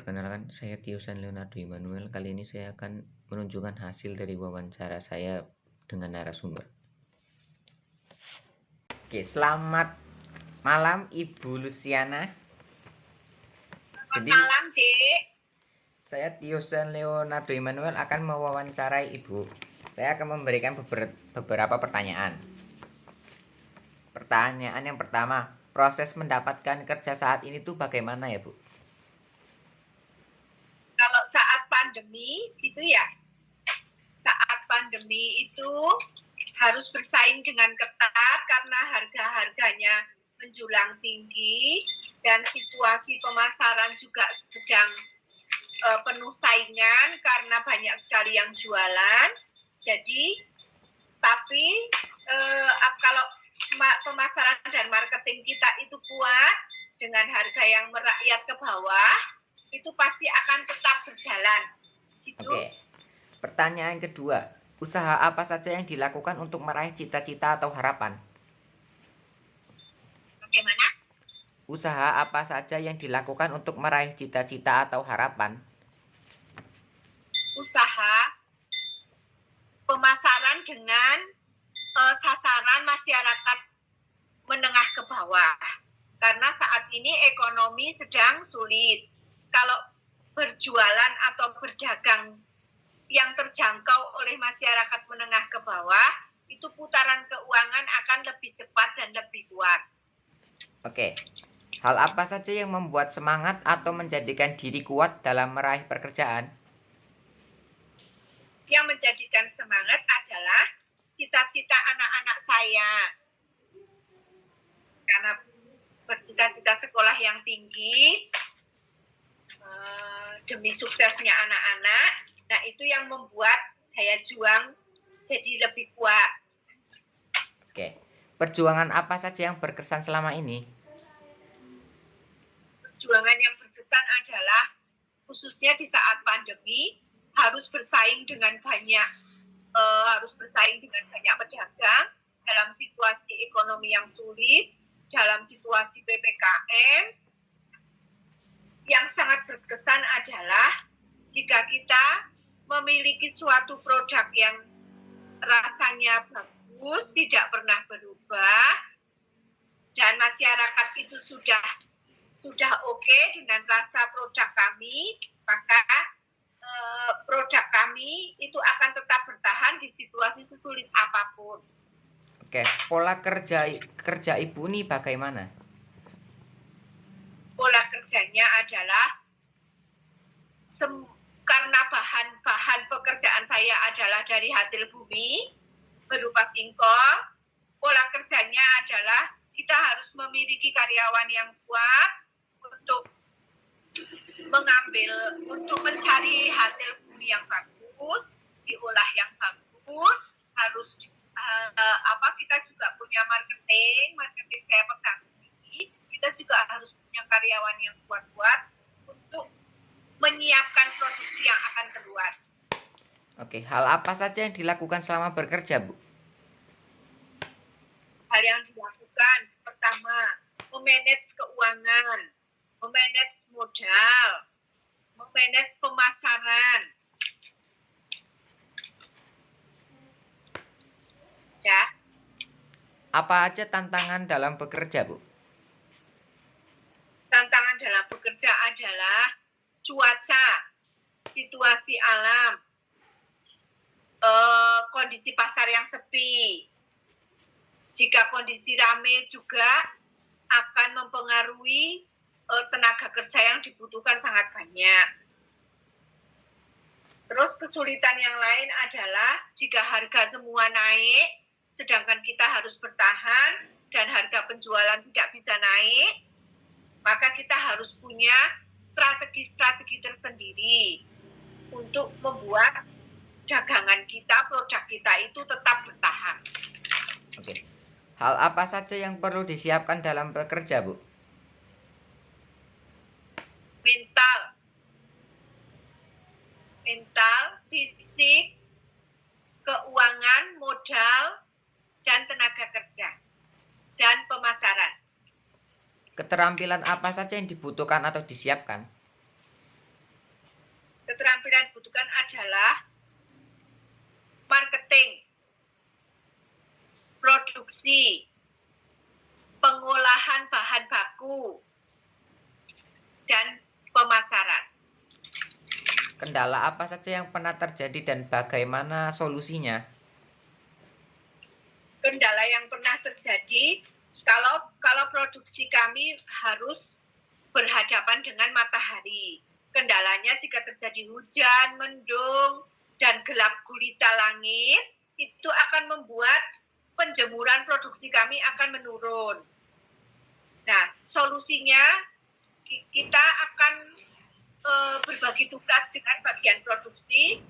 Perkenalkan, saya Tiosan Leonardo Immanuel. Kali ini saya akan menunjukkan hasil dari wawancara saya dengan narasumber. Oke, selamat malam Ibu Luciana. Selamat malam, Dek. Saya Tiosan Leonardo Immanuel akan mewawancarai Ibu. Saya akan memberikan beberapa pertanyaan. Pertanyaan yang pertama, proses mendapatkan kerja saat ini tuh bagaimana ya, Bu? Kalau saat pandemi itu ya, saat pandemi itu harus bersaing dengan ketat karena harga-harganya menjulang tinggi dan situasi pemasaran juga sedang penuh saingan karena banyak sekali yang jualan. Jadi, tapi kalau pemasaran dan marketing kita itu kuat dengan harga yang merakyat ke bawah, itu pasti akan tetap berjalan. Gitu. Oke. Pertanyaan kedua, usaha apa saja yang dilakukan untuk meraih cita-cita atau harapan? Bagaimana? Usaha apa saja yang dilakukan untuk meraih cita-cita atau harapan? Usaha pemasaran dengan sasaran masyarakat menengah ke bawah. Karena saat ini ekonomi sedang sulit. Kalau berjualan atau berdagang yang terjangkau oleh masyarakat menengah ke bawah, itu putaran keuangan akan lebih cepat dan lebih kuat. Oke. Hal apa saja yang membuat semangat atau menjadikan diri kuat dalam meraih pekerjaan? Yang menjadikan semangat adalah cita-cita anak-anak saya. Karena bercita-cita sekolah yang tinggi, demi suksesnya anak-anak, nah itu yang membuat daya juang jadi lebih kuat. Oke. Perjuangan apa saja yang berkesan selama ini? Perjuangan yang berkesan adalah khususnya di saat pandemi harus bersaing dengan banyak pedagang dalam situasi ekonomi yang sulit, dalam situasi PPKM. Yang sangat berkesan adalah jika kita memiliki suatu produk yang rasanya bagus, tidak pernah berubah, dan masyarakat itu sudah oke dengan rasa produk kami, maka produk kami itu akan tetap bertahan di situasi sesulit apapun. Oke, pola kerja Ibu ini bagaimana? Pola kerjanya adalah karena bahan pekerjaan saya adalah dari hasil bumi berupa singkong. Pola kerjanya adalah kita harus memiliki karyawan yang kuat untuk mencari hasil bumi yang bagus, diolah yang bagus, harus kita juga punya marketing saya pegang ini, kita juga harus punya karyawan yang kuat-kuat untuk menyiapkan produksi yang akan keluar. Oke, hal apa saja yang dilakukan selama bekerja, Bu? Hal yang dilakukan, pertama, memanage keuangan, memanage modal, memanage pemasaran. Ya. Apa aja tantangan dalam bekerja, Bu? Tantangan dalam bekerja adalah cuaca, situasi alam, kondisi pasar yang sepi. Jika kondisi rame juga akan mempengaruhi tenaga kerja yang dibutuhkan sangat banyak. Terus kesulitan yang lain adalah jika harga semua naik, sedangkan kita harus bertahan dan harga penjualan tidak bisa naik, maka kita harus punya strategi-strategi tersendiri untuk membuat dagangan kita, produk kita itu tetap bertahan. Oke. Hal apa saja yang perlu disiapkan dalam bekerja, Bu? Mental, fisik, keuangan, modal, dan tenaga kerja, dan pemasaran. Keterampilan apa saja yang dibutuhkan atau disiapkan? keterampilan dibutuhkan adalah marketing, produksi, pengolahan bahan baku, dan pemasaran. Kendala apa saja yang pernah terjadi dan bagaimana solusinya? Kendala yang pernah terjadi, kalau produksi kami harus berhadapan dengan matahari. Kendalanya jika terjadi hujan, mendung, dan gelap gulita langit, itu akan membuat penjemuran produksi kami akan menurun. Nah, solusinya kita akan berbagi tugas dengan bagian produksi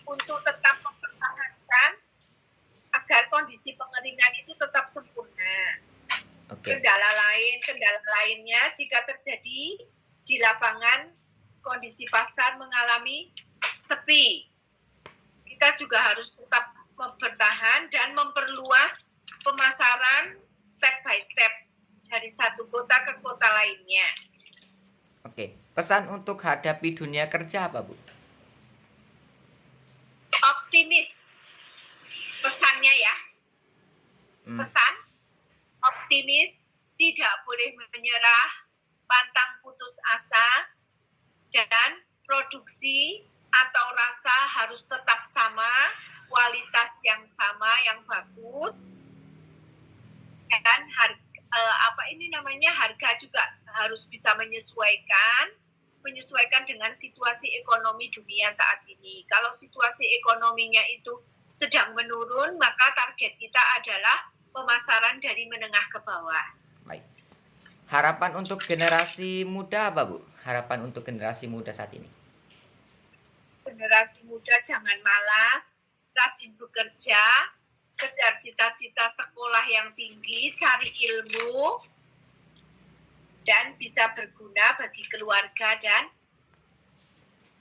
untuk tetap mempertahankan agar kondisi pengeringan itu tetap sempurna. Kendala lainnya jika terjadi di lapangan kondisi pasar mengalami sepi, kita juga harus tetap bertahan dan memperluas pemasaran step by step dari satu kota ke kota lainnya. Oke, pesan untuk hadapi dunia kerja apa, Bu? Optimis. Pesannya ya. Pesan, optimis, tidak boleh menyerah, pantang putus asa, dan produksi atau rasa harus tetap sama, kualitas yang sama, yang bagus, dan harga juga harus bisa menyesuaikan dengan situasi ekonomi dunia saat ini. Kalau situasi ekonominya itu sedang menurun, maka target kita adalah pemasaran dari menengah ke bawah. Baik. Harapan untuk generasi muda apa, Bu? Harapan untuk generasi muda saat ini? Generasi muda jangan malas, rajin bekerja, kejar cita-cita sekolah yang tinggi, cari ilmu, dan bisa berguna bagi keluarga dan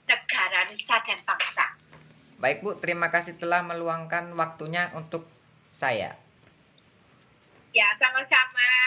negara, nusa, dan bangsa. Baik, Bu, terima kasih telah meluangkan waktunya untuk saya. Ya, sama-sama.